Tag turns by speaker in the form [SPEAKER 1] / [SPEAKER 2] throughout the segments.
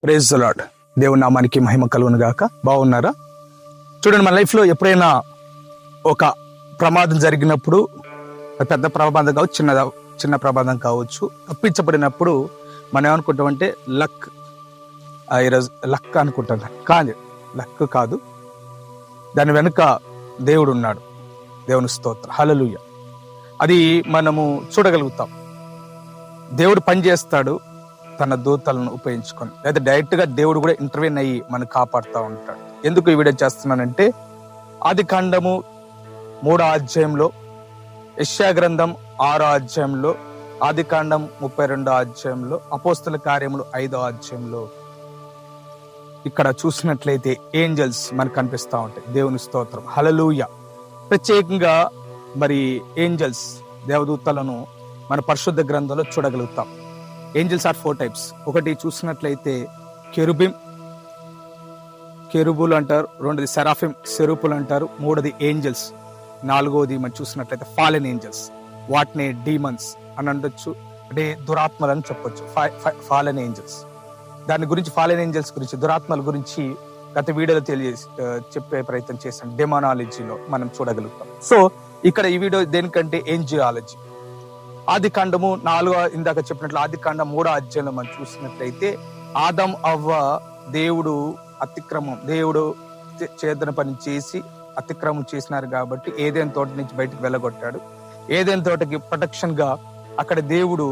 [SPEAKER 1] Praise the lord. దేవుని నామానికి మహిమ కలుగును గాక. బాగున్నారా? చూడండి, మన లైఫ్లో ఎప్పుడైనా ఒక ప్రమాదం జరిగినప్పుడు, పెద్ద ప్రమాదం కావచ్చు, చిన్న ప్రమాదం కావచ్చు, తప్పించబడినప్పుడు మనం ఏమనుకుంటామంటే ఈరోజు లక్ అనుకుంటాం. కానీ లక్ కాదు, దాని వెనుక దేవుడు ఉన్నాడు. దేవుని స్తోత్రం, హల్లెలూయా. అది మనము చూడగలుగుతాం. దేవుడు పని చేస్తాడు తన దూతలను ఉపయోగించుకొని, లేదా డైరెక్ట్గా దేవుడు కూడా ఇంటర్వ్యూన్ అయ్యి మనకు కాపాడుతూ ఉంటాడు. ఎందుకు ఈ వీడియో చేస్తున్నానంటే, ఆదికాండము 3వ అధ్యాయంలో, యెషయా గ్రంథం 6వ అధ్యాయంలో, ఆదికాండం 32వ అధ్యాయంలో, అపోస్తల కార్యములు 5వ అధ్యాయంలో ఇక్కడ చూసినట్లయితే ఏంజల్స్ మనకు కనిపిస్తూ ఉంటాయి. దేవుని స్తోత్రం, హల్లెలూయా. ప్రత్యేకంగా మరి ఏంజల్స్, దేవదూతలను మన పరిశుద్ధ గ్రంథంలో చూడగలుగుతాం. Angels are 4 types. ఒకటి చూసినట్లయితే కెరూబులు అంటారు, రెండోది సెరాఫిమ్, సెరూపులు అంటారు, మూడోది ఏంజల్స్, నాలుగోది మనం చూసినట్లయితే ఫాలెన్ ఏంజల్స్. వాటిని డీమన్స్ అని అనొచ్చు, అంటే దురాత్మలు అని చెప్పొచ్చు. ఫాలెన్ ఏంజల్స్, దాని గురించి, ఫాలెన్ ఏంజల్స్ గురించి, దురాత్మల గురించి గత వీడియోలో చెప్పే ప్రయత్నం చేశాను. డెమోనాలజీలో మనం చూడగలుగుతాం. సో ఇక్కడ ఈ వీడియో దేనికంటే ఏంజియాలజీ. ఆదికాండము 4వ, ఇందాక చెప్పినట్లు ఆదికాండం 3వ అధ్యాయంలో మనం చూసినట్లయితే, ఆదం అవ్వ దేవుడు చేదన పని చేసి అతిక్రమం చేసినారు కాబట్టి ఏదైనా తోట నుంచి బయటకు వెళ్ళగొట్టాడు. ఏదైనా తోటకి ప్రొటెక్షన్ గా అక్కడ దేవుడు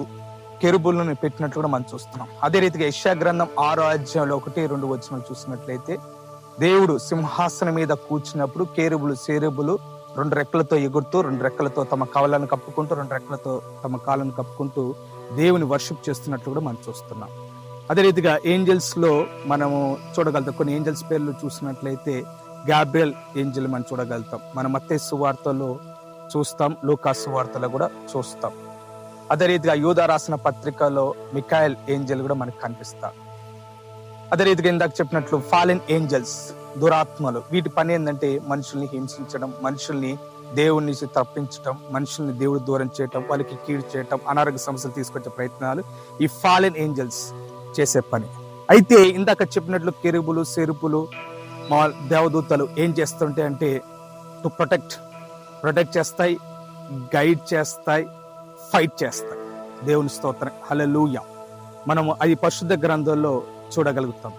[SPEAKER 1] కెరూబులను పెట్టినట్లు కూడా మనం చూస్తున్నాం. అదే రీతిగా యెషయా గ్రంథం 6వ అధ్యాయంలో 1-2 వచనాలు చూసినట్లయితే, దేవుడు సింహాసనం మీద కూర్చున్నప్పుడు కెరూబులు, సెరూబులు 2 రెక్కలతో ఎగురుతూ, 2 రెక్కలతో తమ కవలను కప్పుకుంటూ, 2 రెక్కలతో తమ కాళ్ళను కప్పుకుంటూ దేవుని వర్షిప్ చేస్తున్నట్లు కూడా మనం చూస్తున్నాం. అదే రీతిగా ఏంజల్స్ లో మనము చూడగలుగుతాం. కొన్ని ఏంజల్స్ పేర్లు చూసినట్లయితే గాబ్రియల్ ఏంజల్ మనం చూడగలుగుతాం. మన మత్తయి సువార్తలో చూస్తాం, లూకా సువార్తలో కూడా చూస్తాం. అదే రీతిగా యూదా రాసిన పత్రికలో మిఖాయల్ ఏంజల్ కూడా మనకు కనిపిస్తారు. అదే రీతిగా ఇందాక చెప్పినట్లు ఫాలెన్ ఏంజల్స్, దురాత్మలు, వీటి పని ఏంటంటే మనుషుల్ని హింసించడం, మనుషుల్ని దేవుని నుంచి తప్పించడం, మనుషుల్ని దేవుడు దూరం చేయటం, వాళ్ళకి కీడు చేయటం, అనారోగ్య సమస్యలు తీసుకొచ్చే ప్రయత్నాలు ఈ ఫాలెన్ ఏంజల్స్ చేసే పని. అయితే ఇందాక చెప్పినట్లు కెరూబులు, సెరూపులు, దేవదూతలు ఏం చేస్తుంటాయి అంటే టు ప్రొటెక్ట్ చేస్తాయి, గైడ్ చేస్తాయి, ఫైట్ చేస్తాయి. దేవుని స్తోత్రం, హల్లెలూయా. మనము అది పరిశుద్ధ గ్రంథంలో చూడగలుగుతాం.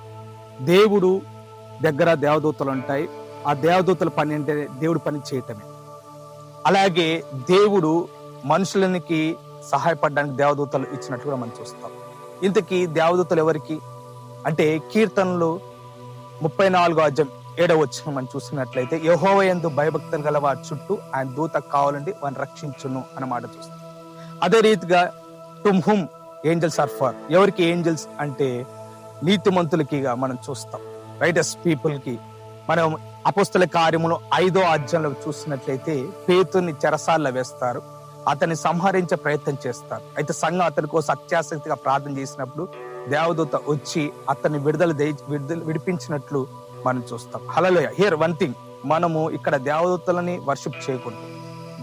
[SPEAKER 1] దేవుడు దగ్గర దేవదూతలు ఉంటాయి. ఆ దేవదూతల పని అంటే దేవుడు పని చేయటమే. అలాగే దేవుడు మనుషులకి సహాయపడడానికి దేవదూతలు ఇచ్చినట్లు కూడా మనం చూస్తాం. ఇంతకీ దేవదూతలు ఎవరికి అంటే, కీర్తనలు 34వ అధ్యాయం 7వ వచనం మనం చూసినట్లయితే, యెహోవా యందు భయభక్తులు గల వారి చుట్టూ ఆయన దూత కావాలండి వారిని రక్షించును అన్నమాట చూస్తాం. అదే రీతిగా to whom angels are for, ఎవరికి ఏంజల్స్ అంటే నీతిమంతులకిగా మనం చూస్తాం, రైటర్స్ పీపుల్ కి. మనం అపోస్తల కార్యములు 5వ అధ్యాయంలో చూసినట్లయితే పేతురుని చెరసాల్లో వేస్తారు, అతన్ని సంహరించే ప్రయత్నం చేస్తారు. అయితే సంఘం అతని కోసం అత్యాసక్తిగా ప్రార్థన చేసినప్పుడు దేవదూత వచ్చి అతన్ని విడిపించినట్లు మనం చూస్తాం. హల్లెలూయా. హియర్ వన్ థింగ్, మనము ఇక్కడ దేవదూతలని వర్షిప్ చేయకూడదు,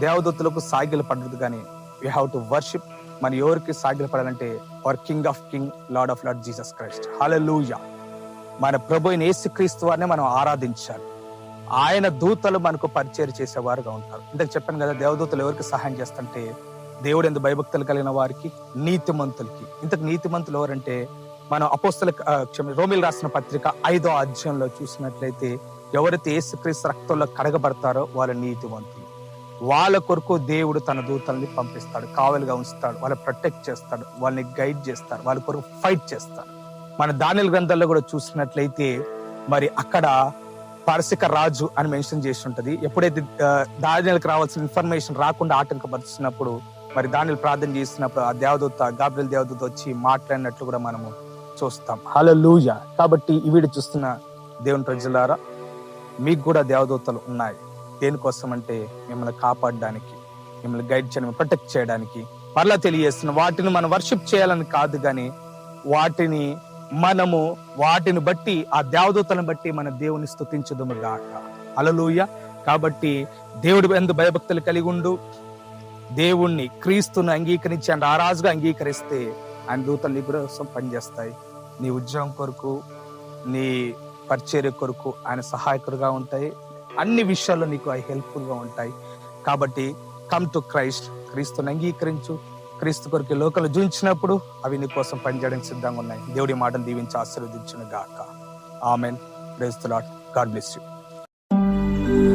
[SPEAKER 1] దేవదూతలకు సాగిలు పడదు. కానీ వీ హ్యావ్ టు వర్షిప్. మన ఎవరికి సాగిలు పడాలంటే our king of king, lord of lord Jesus Christ. Hallelujah. మన ప్రభు అయిన యేసుక్రీస్తు వారిని మనం ఆరాధించాలి. ఆయన దూతలు మనకు పరిచయం చేసేవారుగా ఉంటారు. ఇంతకు చెప్పాను కదా, దేవదూతలు ఎవరికి సహాయం చేస్తుంటే దేవుడు ఎందు భయభక్తులు కలిగిన వారికి, నీతిమంతులకి. ఇంతకు నీతిమంతులు ఎవరంటే, మనం రోమిలు రాసిన పత్రిక 5వ అధ్యాయంలో చూసినట్లయితే, ఎవరైతే యేసుక్రీస్తు రక్తంలో కడగబడతారో వాళ్ళ నీతిమంతులు. వాళ్ళ కొరకు దేవుడు తన దూతల్ని పంపిస్తాడు, కావలిగా ఉంచుతాడు, వాళ్ళని ప్రొటెక్ట్ చేస్తాడు, వాళ్ళని గైడ్ చేస్తాడు, వాళ్ళ కొరకు ఫైట్ చేస్తాడు. మన దానియేలు గ్రంథంలో కూడా చూసినట్లయితే మరి అక్కడ పారసిక రాజు అని మెన్షన్ చేసి ఉంటది. ఎప్పుడైతే దానియేలుకి రావాల్సిన ఇన్ఫర్మేషన్ రాకుండా ఆటంకపరుస్తున్నప్పుడు, మరి దానియేలు ప్రార్థన చేస్తున్నప్పుడు ఆ దేవదూత, గాబ్రియల్ దేవదూత వచ్చి మాట్లాడినట్లు కూడా మనము చూస్తాం. హల్లెలూయా. కాబట్టి ఈ వీడియో చూస్తున్న దేవుని ప్రజలారా, మీకు కూడా దేవదూతలు ఉన్నాయి. దేనికోసం అంటే మిమ్మల్ని కాపాడడానికి, మిమ్మల్ని గైడ్ చేయడం, ప్రొటెక్ట్ చేయడానికి. మరలా తెలియజేస్తున్న, వాటిని మనం వర్షిప్ చేయాలని కాదు, కానీ వాటిని బట్టి, ఆ దేవదూతలను బట్టి మన దేవుని స్తుతించుదుము గాక. హల్లెలూయా. కాబట్టి దేవుడి యందు భయభక్తులు కలిగి ఉండు, దేవుణ్ణి, క్రీస్తుని అంగీకరించి ఆయన రారాజుగా అంగీకరిస్తే ఆయన దూతలు నీ కోసం పనిచేస్తాయి. నీ ఉద్యోగం కొరకు, నీ పరిచర్య కొరకు ఆయన సహాయకుడుగా ఉంటాయి. అన్ని విషయాల్లో నీకు అవి హెల్ప్ఫుల్గా ఉంటాయి. కాబట్టి కమ్ టు క్రైస్ట్, క్రీస్తుని అంగీకరించు. క్రీస్తు కొరకు లోకలు జీవించినప్పుడు అవి నీ కోసం పనిచేయడానికి సిద్ధంగా ఉన్నాయి. దేవుడి మాటను దీవించి ఆశీర్వదించును గాక. Amen. Praise the Lord. God bless you.